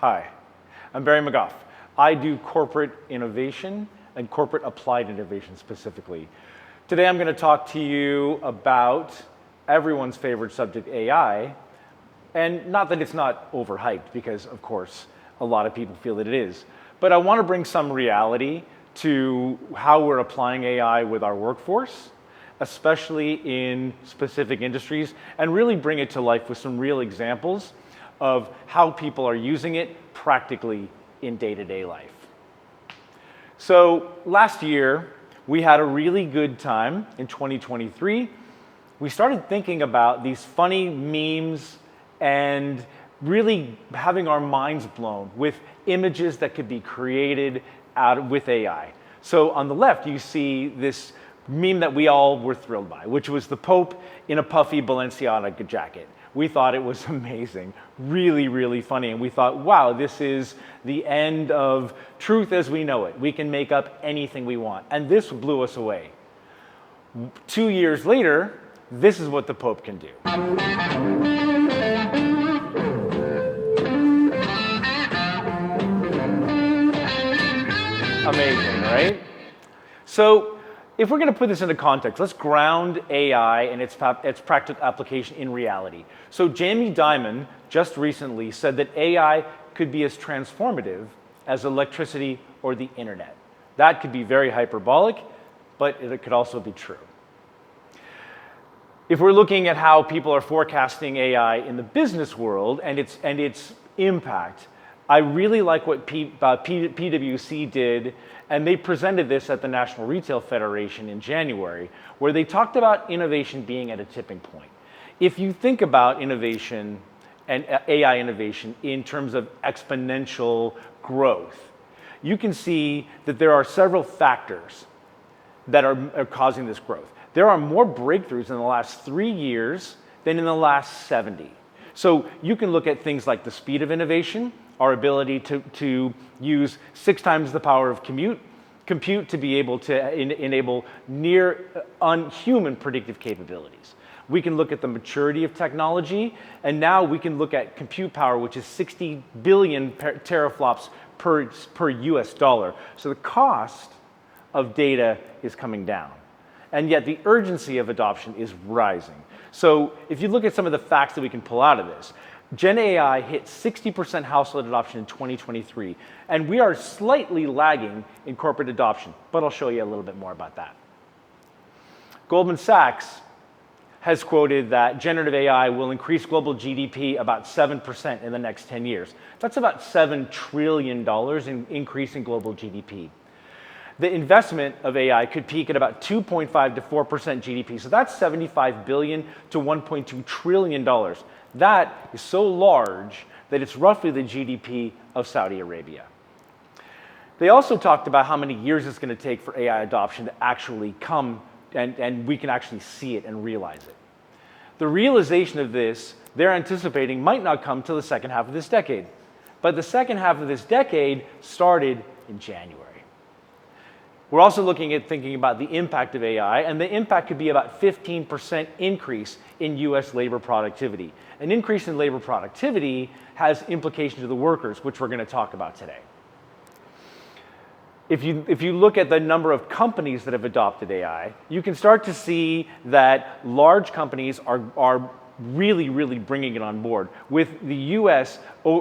Hi, I'm Barry McGough. I do corporate innovation and corporate applied innovation specifically. Today I'm going to talk to you about everyone's favorite subject, AI, and not that it's not overhyped, because of course a lot of people feel that it is, but I want to bring some reality to how we're applying AI with our workforce, especially in specific industries, and really bring it to life with some real examples of how people are using it practically in day-to-day life. So last year, we had a really good time in 2023. We started thinking about these funny memes and really having our minds blown with images that could be created with AI. So on the left, you see this meme that we all were thrilled by, which was the Pope in a puffy Balenciaga jacket. We thought it was amazing, really, really funny. And we thought, wow, this is the end of truth as we know it. We can make up anything we want. And this blew us away. 2 years later, this is what the Pope can do. Amazing, right? So if we're going to put this into context, let's ground AI and its practical application in reality. So Jamie Dimon just recently said that AI could be as transformative as electricity or the internet. That could be very hyperbolic, but it could also be true. If we're looking at how people are forecasting AI in the business world and its impact, I really like what PwC did, and they presented this at the National Retail Federation in January, where they talked about innovation being at a tipping point. If you think about innovation and AI innovation in terms of exponential growth, you can see that there are several factors that are causing this growth. There are more breakthroughs in the last 3 years than in the last 70. So you can look at things like the speed of innovation, our ability to use 6 times the power of compute to be able to enable near unhuman predictive capabilities. We can look at the maturity of technology, and now we can look at compute power, which is 60 billion teraflops per US dollar. So the cost of data is coming down, and yet the urgency of adoption is rising. So if you look at some of the facts that we can pull out of this, Gen AI hit 60% household adoption in 2023, and we are slightly lagging in corporate adoption, but I'll show you a little bit more about that. Goldman Sachs has quoted that generative AI will increase global GDP about 7% in the next 10 years. That's about $7 trillion in increase in global GDP. The investment of AI could peak at about 2.5 to 4% GDP. So that's $75 billion to $1.2 trillion. That is so large that it's roughly the GDP of Saudi Arabia. They also talked about how many years it's going to take for AI adoption to actually come and we can actually see it and realize it. The realization of this, they're anticipating, might not come till the second half of this decade. But the second half of this decade started in January. We're also thinking about the impact of AI, and the impact could be about 15% increase in US labor productivity. An increase in labor productivity has implications to the workers, which we're going to talk about today. If you look at the number of companies that have adopted AI, you can start to see that large companies are really, really bringing it on board, with the US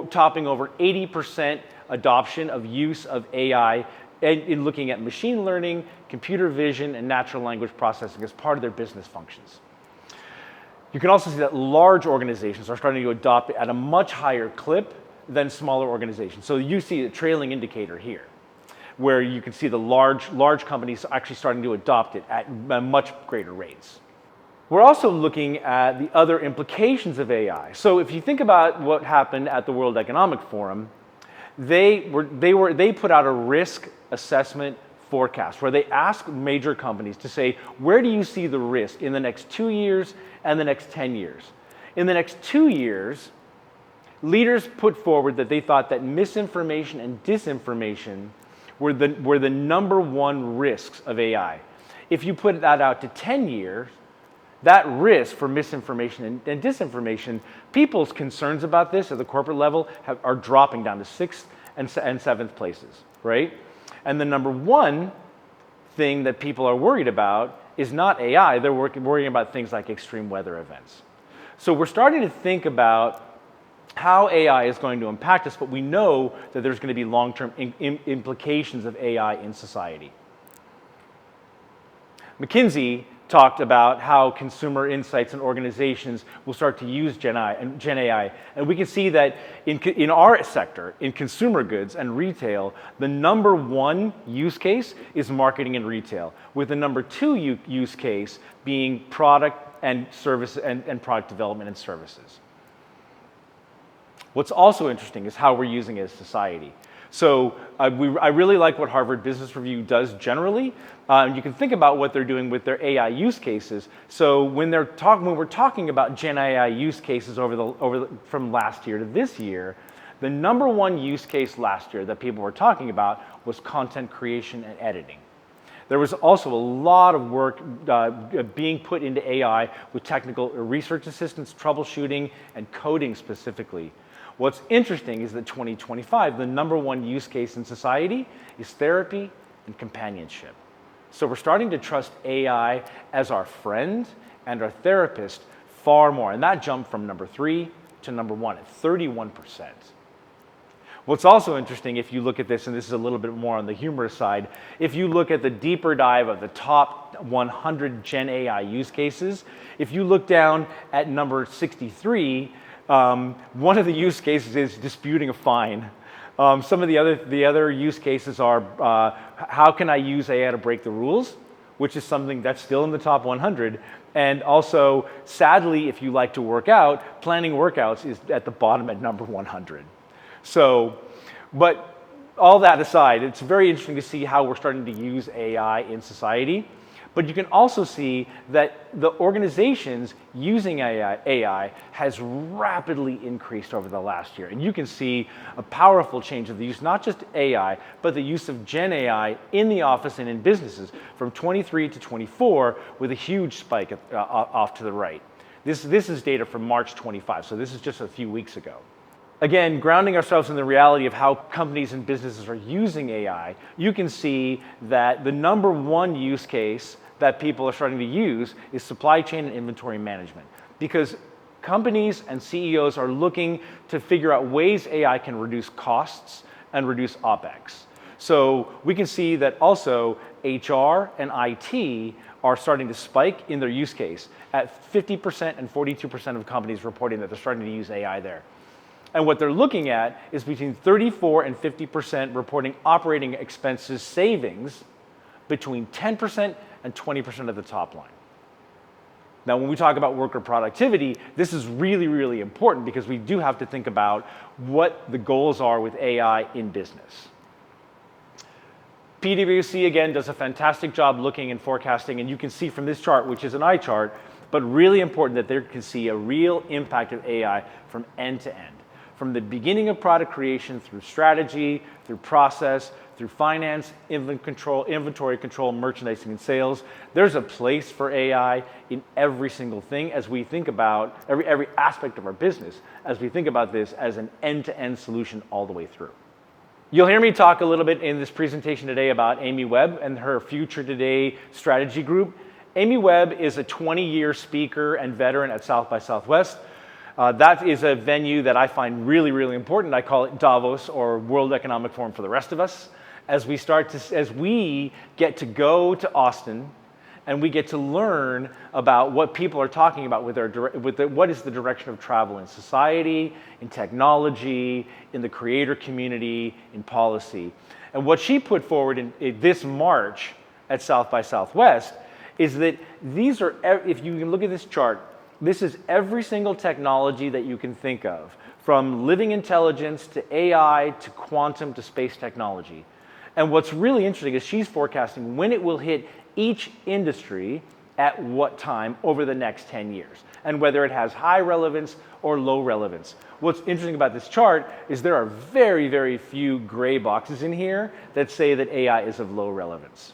topping over 80% adoption of use of AI in looking at machine learning, computer vision, and natural language processing as part of their business functions. You can also see that large organizations are starting to adopt it at a much higher clip than smaller organizations. So you see a trailing indicator here, where you can see the large companies actually starting to adopt it at much greater rates. We're also looking at the other implications of AI. So if you think about what happened at the World Economic Forum, they put out a risk assessment forecast where they ask major companies to say, where do you see the risk in the next 2 years and the next 10 years? In the next 2 years, leaders put forward that they thought that misinformation and disinformation were the number one risks of AI. If you put that out to 10 years, that risk for misinformation and disinformation, people's concerns about this at the corporate level are dropping down to 6th and 7th places, right? And the number one thing that people are worried about is not AI, they're worrying about things like extreme weather events. So we're starting to think about how AI is going to impact us, but we know that there's going to be long-term implications of AI in society. McKinsey talked about how consumer insights and organizations will start to use Gen AI. And we can see that in our sector, in consumer goods and retail, the number one use case is marketing and retail, with the number two use case being product and service and product development and services. What's also interesting is how we're using it as society. So I really like what Harvard Business Review does generally. You can think about what they're doing with their AI use cases. So when we're talking about Gen AI use cases from last year to this year, the number one use case last year that people were talking about was content creation and editing. There was also a lot of work being put into AI with technical research assistance, troubleshooting, and coding specifically. What's interesting is that 2025, the number one use case in society is therapy and companionship. So we're starting to trust AI as our friend and our therapist far more. And that jumped from number 3 to number 1 at 31%. What's also interesting, if you look at this, and this is a little bit more on the humorous side, if you look at the deeper dive of the top 100 Gen AI use cases, if you look down at number 63, one of the use cases is disputing a fine. Some of the other use cases are how can I use AI to break the rules, which is something that's still in the top 100. And also, sadly, if you like to work out, planning workouts is at the bottom at number 100. So, but all that aside, it's very interesting to see how we're starting to use AI in society. But you can also see that the organizations using AI has rapidly increased over the last year. And you can see a powerful change of the use, not just AI, but the use of Gen AI in the office and in businesses from 23 to 24 with a huge spike off to the right. This is data from March 25, so this is just a few weeks ago. Again, grounding ourselves in the reality of how companies and businesses are using AI, you can see that the number one use case that people are starting to use is supply chain and inventory management. Because companies and CEOs are looking to figure out ways AI can reduce costs and reduce OpEx. So we can see that also HR and IT are starting to spike in their use case at 50% and 42% of companies reporting that they're starting to use AI there. And what they're looking at is between 34 and 50% reporting operating expenses savings between 10% and 20% of the top line. Now, when we talk about worker productivity, this is really, really important because we do have to think about what the goals are with AI in business. PwC, again, does a fantastic job looking and forecasting, and you can see from this chart, which is an eye chart, but really important that they can see a real impact of AI from end to end. From the beginning of product creation through strategy, through process, through finance, inventory control, merchandising, and sales. There's a place for AI in every single thing as we think about every aspect of our business, as we think about this as an end-to-end solution all the way through. You'll hear me talk a little bit in this presentation today about Amy Webb and her Future Today strategy group. Amy Webb is a 20-year speaker and veteran at South by Southwest. That is a venue that I find really, really important. I call it Davos, or World Economic Forum for the rest of us, as we get to go to Austin and we get to learn about what people are talking about what is the direction of travel in society, in technology, in the creator community, in policy. And what she put forward in this March at South by Southwest is that these are, if you can look at this chart, this is every single technology that you can think of, from living intelligence to AI to quantum to space technology. And what's really interesting is she's forecasting when it will hit each industry at what time over the next 10 years, and whether it has high relevance or low relevance. What's interesting about this chart is there are very, very few gray boxes in here that say that AI is of low relevance.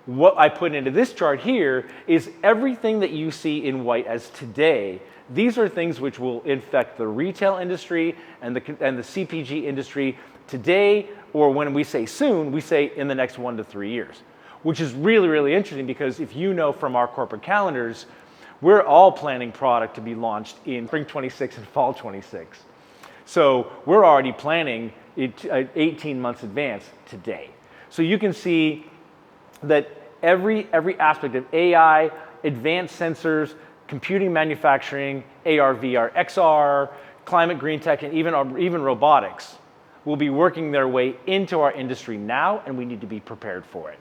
What I put into this chart here is everything that you see in white as today. These are things which will affect the retail industry and the CPG industry today, or when we say soon, we say in the next 1 to 3 years, which is really, really interesting because if you know from our corporate calendars, we're all planning product to be launched in spring 26 and fall 26. So we're already planning it 18 months advance today. So you can see that every aspect of AI, advanced sensors, computing manufacturing, AR, VR, XR, climate green tech, and even robotics will be working their way into our industry now, and we need to be prepared for it.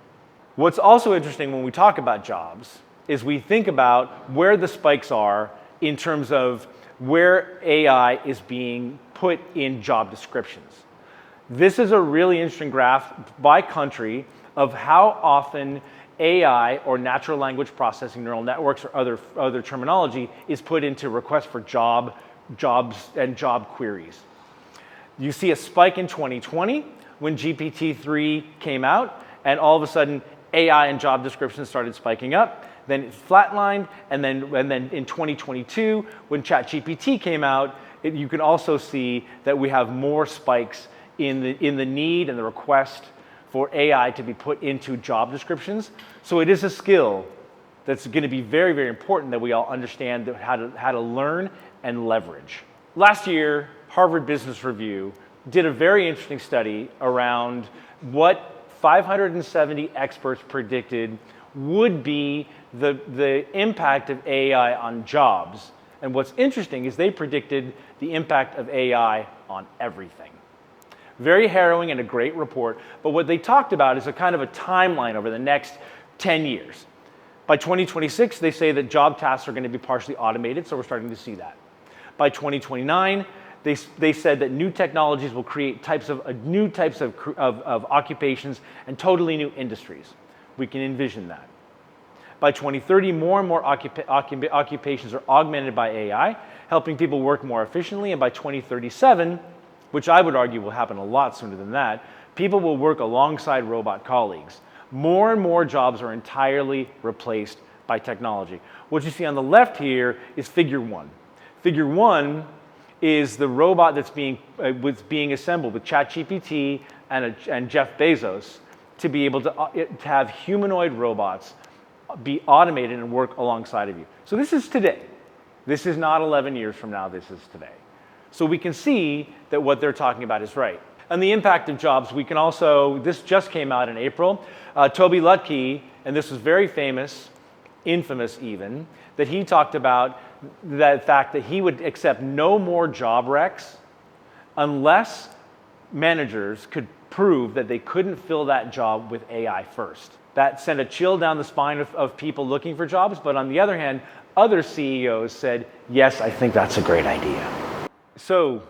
What's also interesting when we talk about jobs is we think about where the spikes are in terms of where AI is being put in job descriptions. This is a really interesting graph by country of how often AI, or natural language processing neural networks, or other terminology, is put into requests for jobs and job queries. You see a spike in 2020 when GPT-3 came out, and all of a sudden AI and job descriptions started spiking up. Then it flatlined, and then in 2022, when ChatGPT came out, you can also see that we have more spikes in the need and the request for AI to be put into job descriptions. So it is a skill that's going to be very, very important that we all understand how to learn and leverage. Last year, Harvard Business Review did a very interesting study around what 570 experts predicted would be the impact of AI on jobs. And what's interesting is they predicted the impact of AI on everything. Very harrowing and a great report, but what they talked about is a kind of a timeline over the next 10 years. By 2026, they say that job tasks are going to be partially automated, so we're starting to see that. By 2029, they said that new technologies will create new types of occupations and totally new industries. We can envision that. By 2030, more and more occupations are augmented by AI, helping people work more efficiently, and by 2037, which I would argue will happen a lot sooner than that, people will work alongside robot colleagues. More and more jobs are entirely replaced by technology. What you see on the left here is figure 1. Figure 1 is the robot that's being assembled with ChatGPT and Jeff Bezos to be able to have humanoid robots be automated and work alongside of you. So this is today. This is not 11 years from now, this is today. So we can see that what they're talking about is right. And the impact of jobs, we can also, this just came out in April. Toby Lutke, and this was very famous, infamous even, that he talked about the fact that he would accept no more job recs unless managers could prove that they couldn't fill that job with AI first. That sent a chill down the spine of people looking for jobs, but on the other hand, other CEOs said, yes, I think that's a great idea. So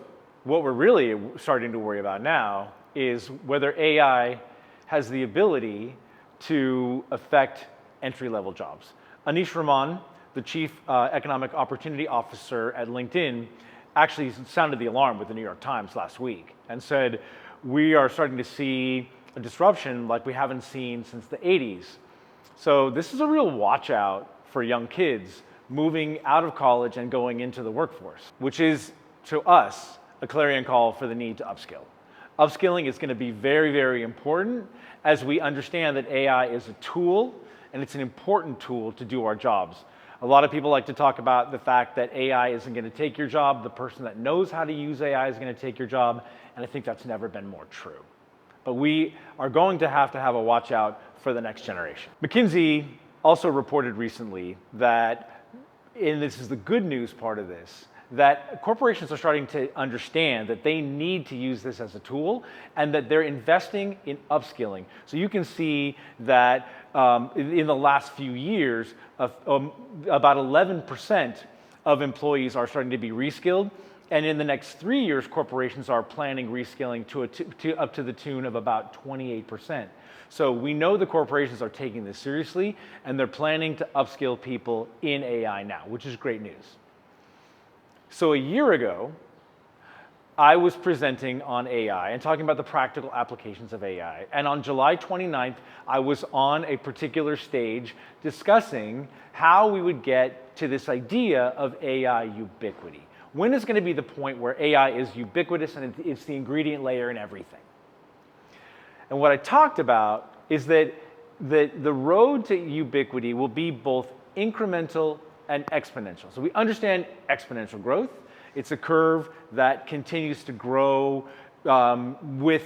what we're really starting to worry about now is whether AI has the ability to affect entry-level jobs. Anish Raman, the Chief Economic Opportunity Officer at LinkedIn, actually sounded the alarm with the New York Times last week and said, we are starting to see a disruption like we haven't seen since the 80s. So this is a real watch out for young kids moving out of college and going into the workforce, which is, to us, a clarion call for the need to upskill. Upskilling is going to be very, very important as we understand that AI is a tool, and it's an important tool to do our jobs. A lot of people like to talk about the fact that AI isn't going to take your job. The person that knows how to use AI is going to take your job, and I think that's never been more true. But we are going to have a watch out for the next generation. McKinsey also reported recently that, and this is the good news part of this, that corporations are starting to understand that they need to use this as a tool and that they're investing in upskilling. So you can see that in the last few years, about 11% of employees are starting to be reskilled. And in the next 3 years, corporations are planning reskilling up to the tune of about 28%. So we know the corporations are taking this seriously, and they're planning to upskill people in AI now, which is great news. So a year ago, I was presenting on AI and talking about the practical applications of AI. And on July 29th, I was on a particular stage discussing how we would get to this idea of AI ubiquity. When is going to be the point where AI is ubiquitous and it's the ingredient layer in everything? And what I talked about is that the road to ubiquity will be both incremental and exponential. So we understand exponential growth. It's a curve that continues to grow with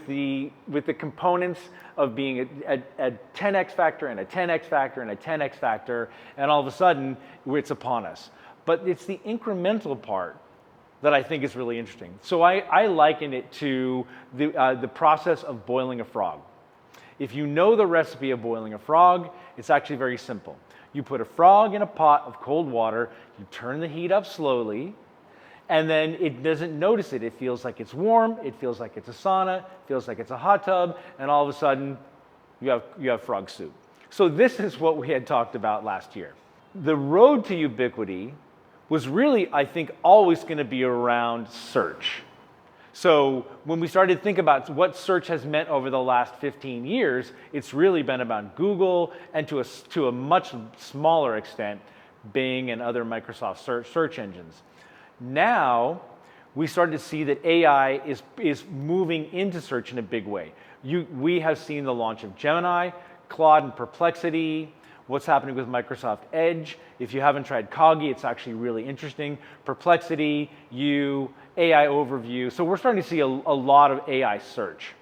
the components of being a 10x factor and a 10x factor and a 10x factor, and all of a sudden it's upon us. But it's the incremental part that I think is really interesting. So I liken it to the process of boiling a frog. If you know the recipe of boiling a frog, it's actually very simple. You put a frog in a pot of cold water, you turn the heat up slowly, and then it doesn't notice it. It feels like it's warm, it feels like it's a sauna, it feels like it's a hot tub, and all of a sudden you have frog soup. So this is what we had talked about last year. The road to ubiquity was really, I think, always going to be around search. So when we started to think about what search has meant over the last 15 years, it's really been about Google and to a much smaller extent, Bing and other Microsoft search engines. Now, we started to see that AI is moving into search in a big way. We have seen the launch of Gemini, Claude and Perplexity, what's happening with Microsoft Edge. If you haven't tried Coggy, it's actually really interesting. Perplexity, AI Overview. So we're starting to see a lot of AI search.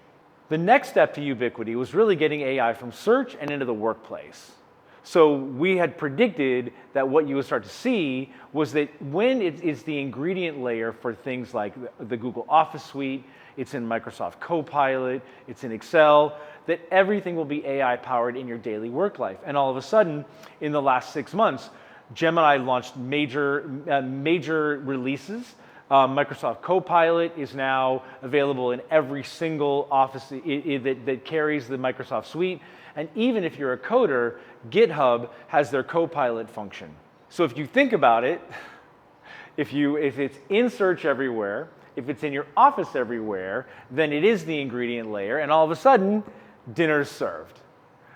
The next step to ubiquity was really getting AI from search and into the workplace. So we had predicted that what you would start to see was that when it is the ingredient layer for things like the Google Office Suite, it's in Microsoft Copilot, it's in Excel, that everything will be AI powered in your daily work life. And all of a sudden, in the last 6 months, Gemini launched major releases. Microsoft Copilot is now available in every single office that carries the Microsoft Suite. And even if you're a coder, GitHub has their Copilot function. So if you think about it, if it's in search everywhere, if it's in your office everywhere, then it is the ingredient layer, and all of a sudden, dinner's served.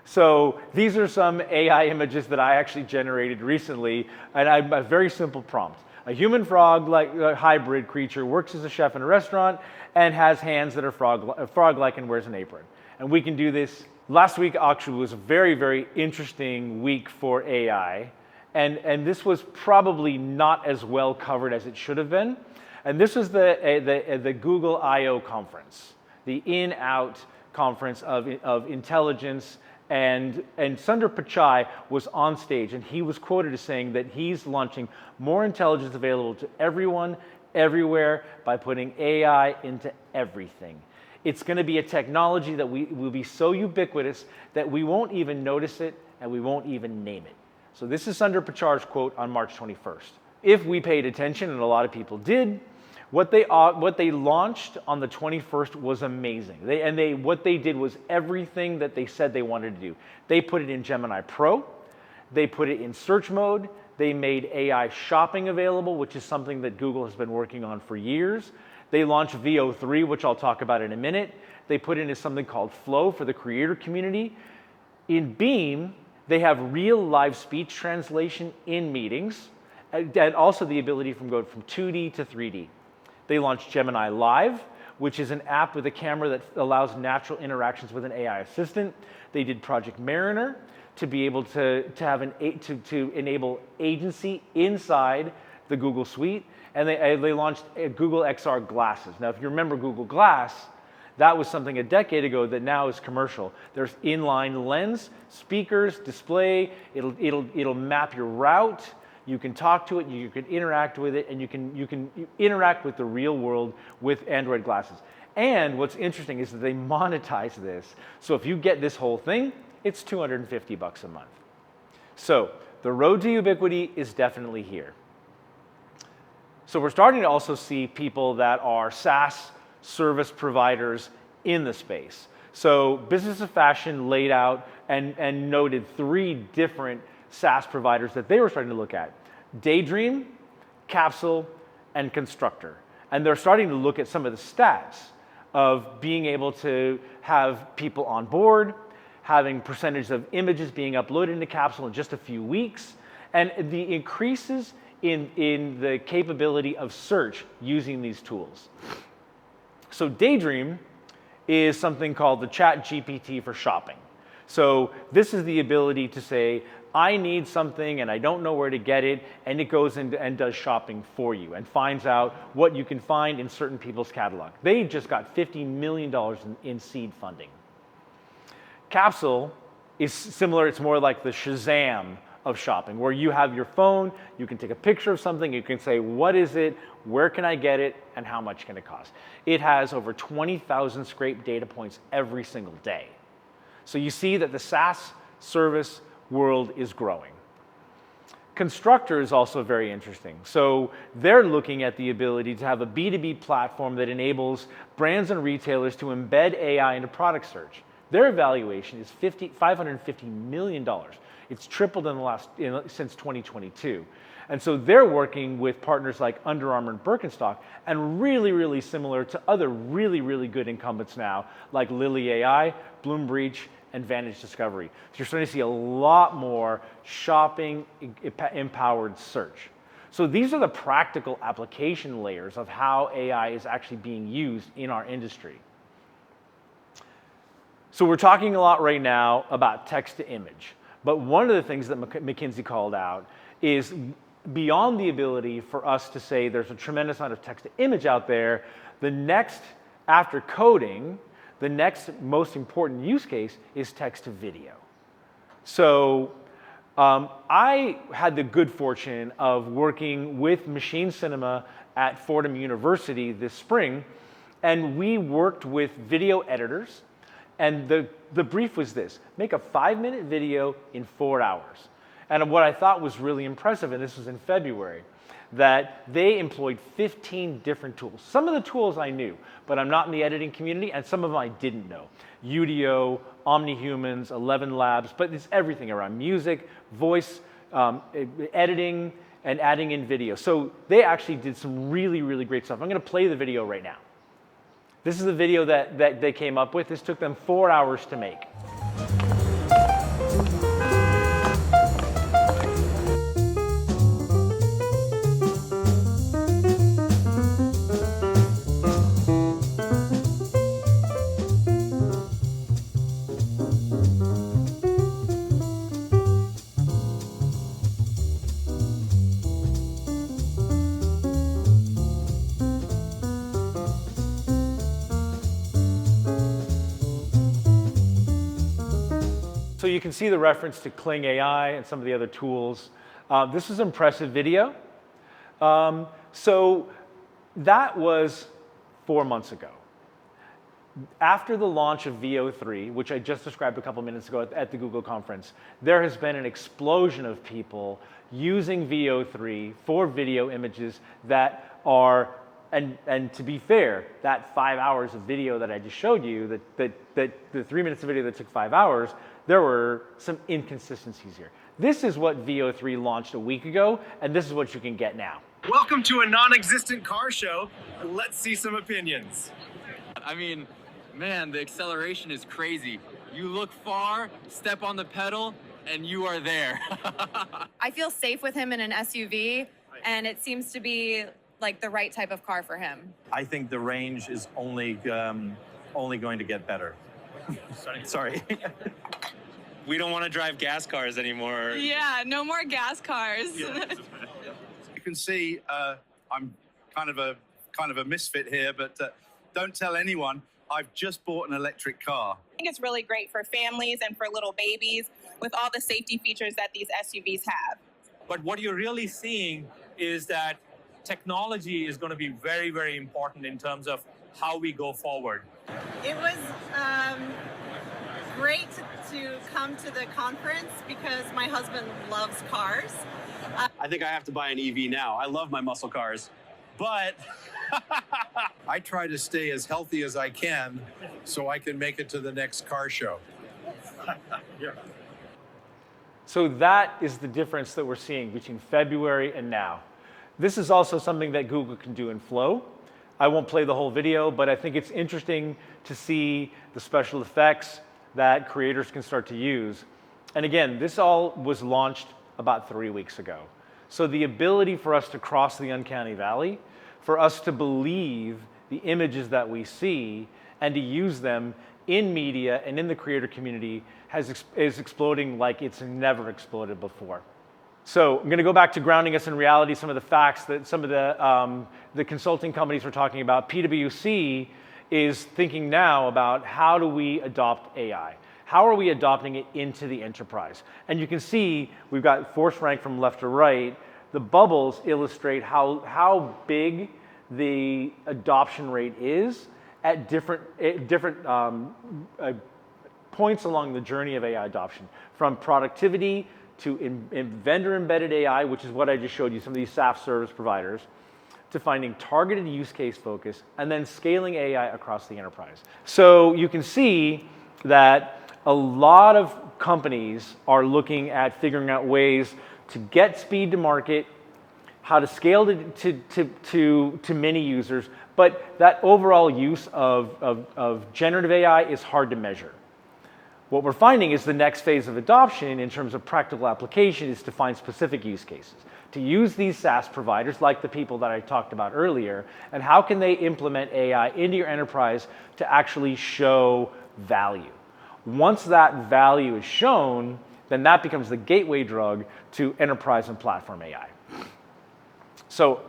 So these are some AI images that I actually generated recently, and I have a very simple prompt. A human frog-like hybrid creature works as a chef in a restaurant and has hands that are frog-like and wears an apron. And we can do this. Last week actually was a very, very interesting week for AI, and this was probably not as well covered as it should have been. And this was the Google I/O conference, the in-out conference of intelligence, and Sundar Pichai was on stage, and he was quoted as saying that he's launching more intelligence available to everyone, everywhere, by putting AI into everything. It's going to be a technology that will be so ubiquitous that we won't even notice it and we won't even name it. So this is Sundar Pichai's quote on March 21st. If we paid attention, and a lot of people did, what they launched on the 21st was amazing. What they did was everything that they said they wanted to do. They put it in Gemini Pro. They put it in search mode. They made AI shopping available, which is something that Google has been working on for years. They launched Veo 3, which I'll talk about in a minute. They put in something called Flow for the creator community. In Beam, they have real live speech translation in meetings, and also the ability to go from 2D to 3D. They launched Gemini Live, which is an app with a camera that allows natural interactions with an AI assistant. They did Project Mariner to be able to enable agency inside the Google Suite, and they launched Google XR glasses. Now, if you remember Google Glass, that was something a decade ago that now is commercial. There's inline lens, speakers, display. It'll map your route. You can talk to it, you can interact with it, and you can interact with the real world with Android glasses. And what's interesting is that they monetize this. So if you get this whole thing, it's $250 a month. So the road to ubiquity is definitely here. So we're starting to also see people that are SaaS service providers in the space. So Business of Fashion laid out and noted 3 different SaaS providers that they were starting to look at: Daydream, Capsule, and Constructor. And they're starting to look at some of the stats of being able to have people on board, having percentage of images being uploaded into Capsule in just a few weeks, and the increases in the capability of search using these tools. So Daydream is something called the ChatGPT for shopping. So this is the ability to say, I need something and I don't know where to get it, and it goes in and does shopping for you and finds out what you can find in certain people's catalog. They just got $50 million in seed funding. Capsule is similar, it's more like the Shazam of shopping, where you have your phone, you can take a picture of something, you can say, what is it, where can I get it, and how much can it cost? It has over 20,000 scraped data points every single day. So you see that the SaaS service world is growing. Constructor is also very interesting. So they're looking at the ability to have a B2B platform that enables brands and retailers to embed AI into product search. Their evaluation is $550 million. It's tripled since 2022. And so they're working with partners like Under Armour and Birkenstock, and really, really similar to other really, really good incumbents now, like Lily AI, Bloombreach, and Vantage Discovery. So you're starting to see a lot more shopping-empowered search. So these are the practical application layers of how AI is actually being used in our industry. So we're talking a lot right now about text to image. But one of the things that McKinsey called out is beyond the ability for us to say there's a tremendous amount of text to image out there, the next, after coding, the next most important use case is text to video. So I had the good fortune of working with Machine Cinema at Fordham University this spring, and we worked with video editors, and the brief was this: make a 5-minute video in 4 hours. And what I thought was really impressive, and this was in February, that they employed 15 different tools. Some of the tools I knew, but I'm not in the editing community, and some of them I didn't know. Udio, OmniHumans, 11 Labs, but it's everything around music, voice, editing, and adding in video. So they actually did some really, really great stuff. I'm gonna play the video right now. This is the video that they came up with. This took them 4 hours to make. So you can see the reference to Kling AI and some of the other tools. This is impressive video. So that was 4 months ago. After the launch of Veo 3, which I just described a couple minutes ago at the Google conference, there has been an explosion of people using Veo 3 for video images that are, and to be fair, that 5 hours of video that I just showed you, the 3 minutes of video that took 5 hours, there were some inconsistencies here. This is what Veo 3 launched a week ago, and this is what you can get now. Welcome to a non-existent car show. Let's see some opinions. I mean, man, the acceleration is crazy. You look far, step on the pedal, and you are there. I feel safe with him in an SUV, and it seems to be like the right type of car for him. I think the range is only going to get better. Sorry. We don't want to drive gas cars anymore. Yeah, no more gas cars. You can see I'm kind of a misfit here, but don't tell anyone. I've just bought an electric car. I think it's really great for families and for little babies with all the safety features that these SUVs have. But what you're really seeing is that technology is going to be very, very important in terms of how we go forward. It was great to come to the conference because my husband loves cars. I think I have to buy an EV now. I love my muscle cars, but I try to stay as healthy as I can so I can make it to the next car show. Yeah. So that is the difference that we're seeing between February and now. This is also something that Google can do in Flow. I won't play the whole video, but I think it's interesting to see the special effects that creators can start to use. And again, this all was launched about 3 weeks ago. So the ability for us to cross the uncanny valley, for us to believe the images that we see and to use them in media and in the creator community is exploding like it's never exploded before. So I'm going to go back to grounding us in reality, some of the facts that some of the consulting companies were talking about. PwC is thinking now about how do we adopt AI? How are we adopting it into the enterprise? And you can see we've got force rank from left to right. The bubbles illustrate how big the adoption rate is at different points along the journey of AI adoption, from productivity to vendor-embedded AI, which is what I just showed you, some of these SaaS service providers, to finding targeted use case focus, and then scaling AI across the enterprise. So you can see that a lot of companies are looking at figuring out ways to get speed to market, how to scale to many users, but that overall use of generative AI is hard to measure. What we're finding is the next phase of adoption in terms of practical application is to find specific use cases, to use these SaaS providers like the people that I talked about earlier, and how can they implement AI into your enterprise to actually show value. Once that value is shown, then that becomes the gateway drug to enterprise and platform AI. So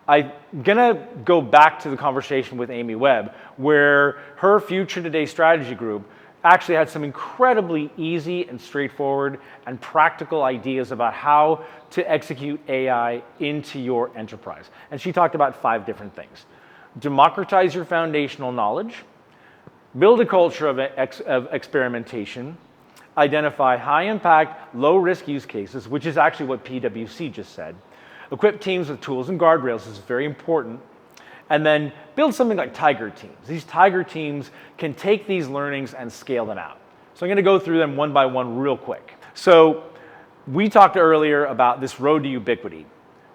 I'm gonna go back to the conversation with Amy Webb, where her Future Today strategy group actually had some incredibly easy and straightforward and practical ideas about how to execute AI into your enterprise. And she talked about 5 different things. Democratize your foundational knowledge, build a culture of experimentation, identify high-impact, low-risk use cases, which is actually what PwC just said, equip teams with tools and guardrails, this is very important, and then build something like Tiger Teams. These Tiger Teams can take these learnings and scale them out. So I'm going to go through them one by one real quick. So we talked earlier about this road to ubiquity.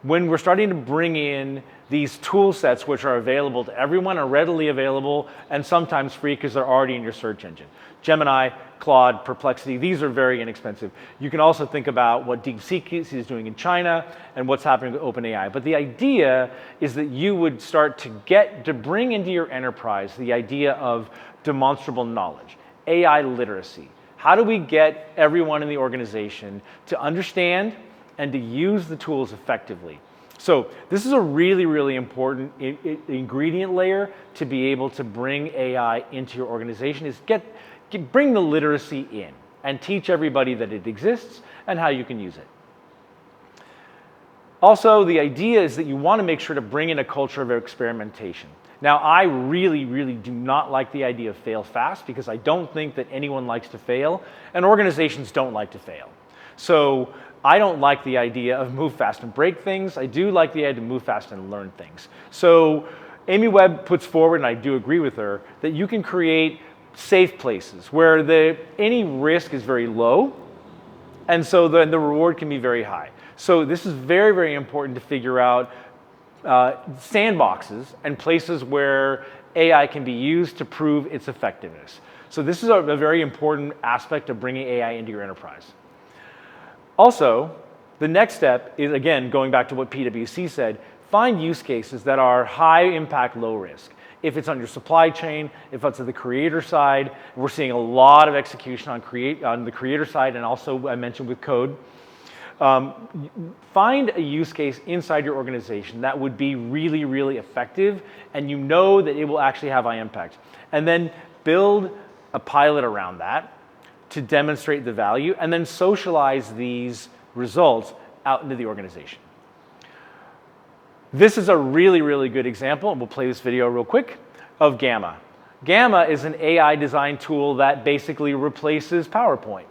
When we're starting to bring in these tool sets which are available to everyone, are readily available, and sometimes free because they're already in your search engine. Gemini, Claude, Perplexity, these are very inexpensive. You can also think about what DeepSeek is doing in China and what's happening with OpenAI. But the idea is that you would start to bring into your enterprise the idea of demonstrable knowledge, AI literacy. How do we get everyone in the organization to understand and to use the tools effectively? So this is a really, really important ingredient layer to be able to bring AI into your organization, is bring the literacy in and teach everybody that it exists and how you can use it. Also, the idea is that you want to make sure to bring in a culture of experimentation. Now, I really, really do not like the idea of fail fast, because I don't think that anyone likes to fail, and organizations don't like to fail. So I don't like the idea of move fast and break things. I do like the idea to move fast and learn things. So Amy Webb puts forward, and I do agree with her, that you can create safe places where any risk is very low, and so the reward can be very high. So this is very, very important to figure out sandboxes and places where AI can be used to prove its effectiveness. So this is a very important aspect of bringing AI into your enterprise. Also, the next step is, again, going back to what PwC said, find use cases that are high impact, low risk. If it's on your supply chain, if it's on the creator side, we're seeing a lot of execution on the creator side, and also I mentioned with code. Find a use case inside your organization that would be really, really effective, and you know that it will actually have high impact. And then build a pilot around that to demonstrate the value, and then socialize these results out into the organization. This is a really, really good example, and we'll play this video real quick, of Gamma. Gamma is an AI design tool that basically replaces PowerPoint.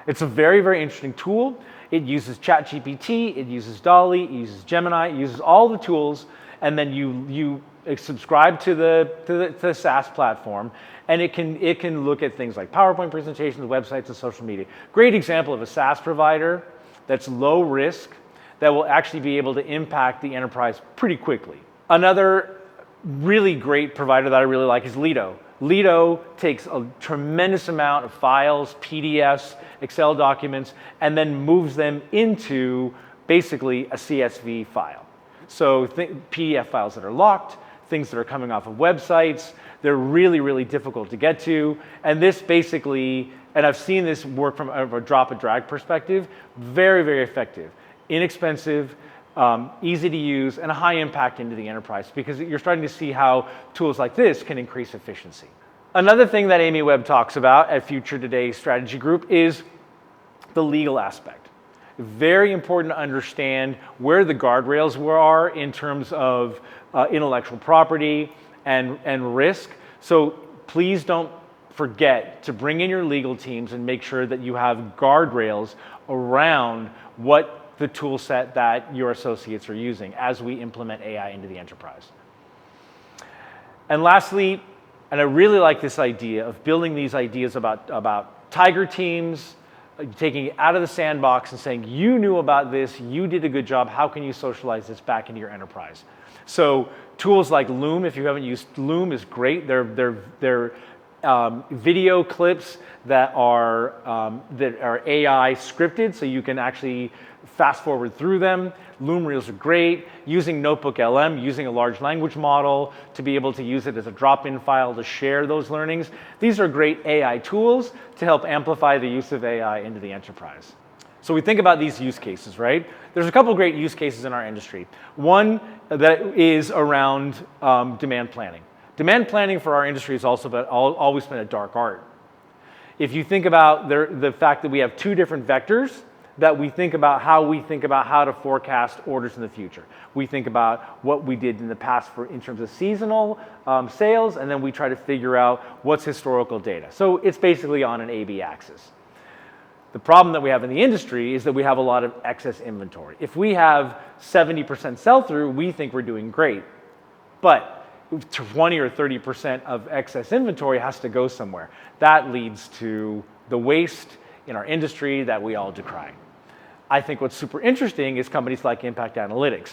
It's a very, very interesting tool. It uses ChatGPT, it uses DALL-E, it uses Gemini, it uses all the tools, and then you subscribe to the SaaS platform, and it can look at things like PowerPoint presentations, websites, and social media. Great example of a SaaS provider that's low risk, that will actually be able to impact the enterprise pretty quickly. Another really great provider that I really like is Lido. Lido takes a tremendous amount of files, PDFs, Excel documents, and then moves them into basically a CSV file. So PDF files that are locked, things that are coming off of websites, they're really, really difficult to get to. And this basically, and I've seen this work from a drop and drag perspective, very, very effective, inexpensive, easy to use, and a high impact into the enterprise, because you're starting to see how tools like this can increase efficiency. Another thing that Amy Webb talks about at Future Today Strategy Group is the legal aspect. Very important to understand where the guardrails are in terms of intellectual property and risk. So please don't forget to bring in your legal teams and make sure that you have guardrails around what the tool set that your associates are using as we implement AI into the enterprise. And lastly, and I really like this idea of building these ideas about tiger teams, taking it out of the sandbox and saying, you knew about this, you did a good job, how can you socialize this back into your enterprise? So tools like Loom, if you haven't used Loom, is great. They're video clips that are AI scripted, so you can actually fast forward through them. Loom Reels are great. Using Notebook LM, using a large language model to be able to use it as a drop-in file to share those learnings. These are great AI tools to help amplify the use of AI into the enterprise. So we think about these use cases, right? There's a couple great use cases in our industry. One that is around demand planning. Demand planning for our industry has also always been a dark art. If you think about the fact that we have two different vectors that we think about how to forecast orders in the future. We think about what we did in the past in terms of seasonal sales, and then we try to figure out what's historical data. So it's basically on an A/B axis. The problem that we have in the industry is that we have a lot of excess inventory. If we have 70% sell-through, we think we're doing great. But 20 or 30% of excess inventory has to go somewhere. That leads to the waste in our industry that we all decry. I think what's super interesting is companies like Impact Analytics.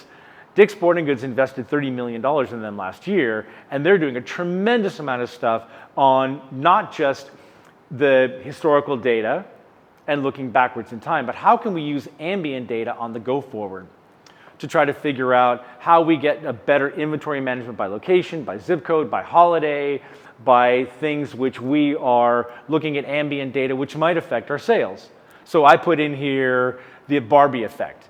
Dick's Sporting Goods invested $30 million in them last year, and they're doing a tremendous amount of stuff on not just the historical data and looking backwards in time, but how can we use ambient data on the go forward to try to figure out how we get a better inventory management by location, by zip code, by holiday, by things which we are looking at ambient data which might affect our sales. So I put in here the Barbie effect.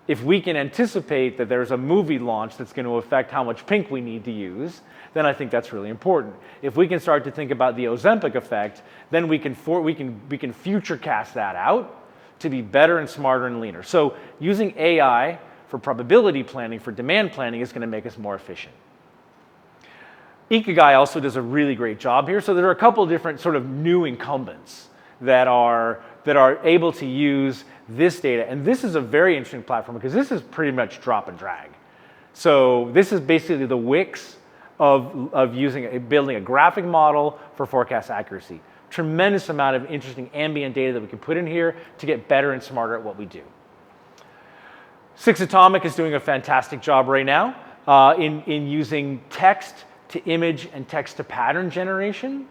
If we can anticipate that there's a movie launch that's going to affect how much pink we need to use, then I think that's really important. If we can start to think about the Ozempic effect, then we can future cast that out to be better and smarter and leaner. So using AI for probability planning, for demand planning, is going to make us more efficient. Ikigai also does a really great job here. So there are a couple of different sort of new incumbents that are able to use this data. And this is a very interesting platform because this is pretty much drop and drag. So this is basically the Wix of building a graphic model for forecast accuracy. Tremendous amount of interesting ambient data that we can put in here to get better and smarter at what we do. 6 Atomic is doing a fantastic job right now in using text to image and text to pattern generation.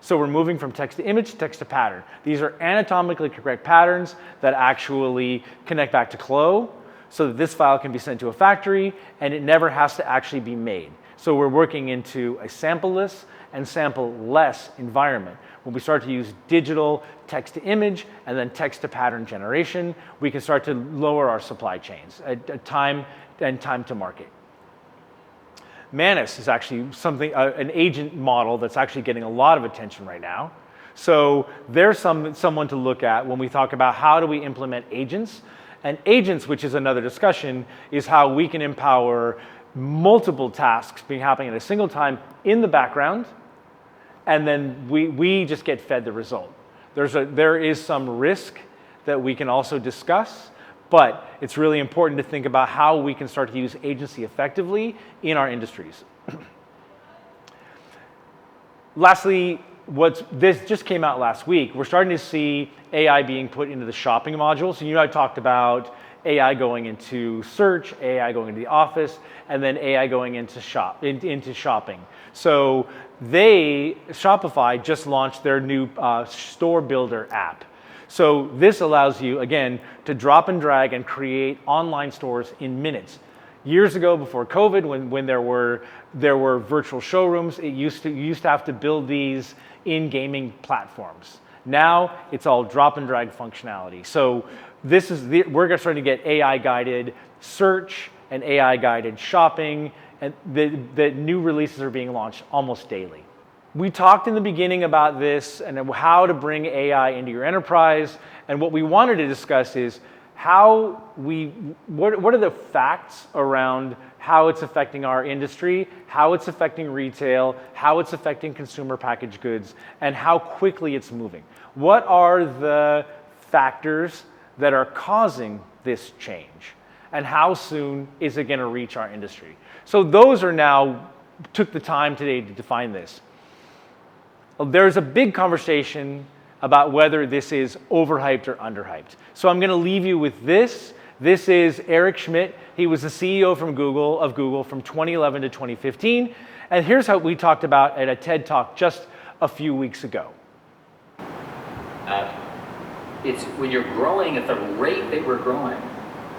So we're moving from text to image to text to pattern. These are anatomically correct patterns that actually connect back to Clo so that this file can be sent to a factory and it never has to actually be made. So we're working into a sampleless and sample-less environment. When we start to use digital text to image and then text to pattern generation, we can start to lower our supply chains, time to market. Manus is actually an agent model that's actually getting a lot of attention right now. So there's someone to look at when we talk about how do we implement agents. And agents, which is another discussion, is how we can empower multiple tasks happening at a single time in the background, and then we just get fed the result. There is some risk that we can also discuss, but it's really important to think about how we can start to use agency effectively in our industries. Lastly, this just came out last week. We're starting to see AI being put into the shopping module. So I talked about AI going into search, AI going into the office, and then AI going into shopping. So Shopify just launched their new store builder app. So this allows you, again, to drop and drag and create online stores in minutes. Years ago, before COVID, when there were virtual showrooms, you used to have to build these in gaming platforms. Now it's all drop and drag functionality. So we're starting to get AI guided search and AI guided shopping, and the new releases are being launched almost daily. We talked in the beginning about this and how to bring AI into your enterprise, and what we wanted to discuss is what are the facts around how it's affecting our industry, how it's affecting retail, how it's affecting consumer packaged goods, and how quickly it's moving. What are the factors that are causing this change, and how soon is it going to reach our industry? So those took the time today to define this. There's a big conversation about whether this is overhyped or underhyped. So I'm going to leave you with this. This is Eric Schmidt. He was the CEO of Google from 2011 to 2015. And here's how we talked about at a TED Talk just a few weeks ago. It's when you're growing at the rate that we're growing,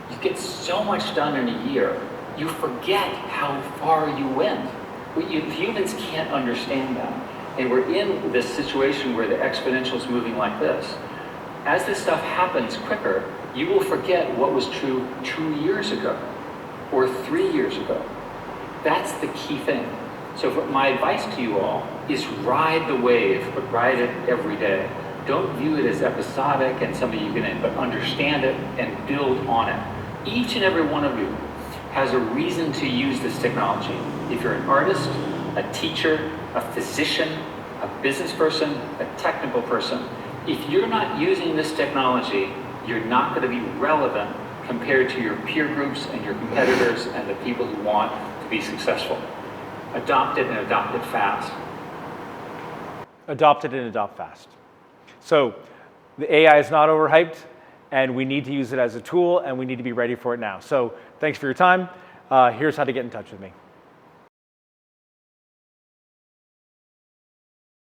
you get so much done in a year, you forget how far you went. Humans can't understand that. And we're in this situation where the exponential is moving like this. As this stuff happens quicker, you will forget what was true 2 years ago or 3 years ago. That's the key thing. So my advice to you all is ride the wave, but ride it every day. Don't view it as episodic and something you can, but understand it and build on it. Each and every one of you has a reason to use this technology. If you're an artist, a teacher, a physician, a business person, a technical person, if you're not using this technology, you're not going to be relevant compared to your peer groups and your competitors and the people who want to be successful. Adopt it and adopt it fast. Adopt it and adopt fast. So the AI is not overhyped, and we need to use it as a tool, and we need to be ready for it now. So thanks for your time. Here's how to get in touch with me.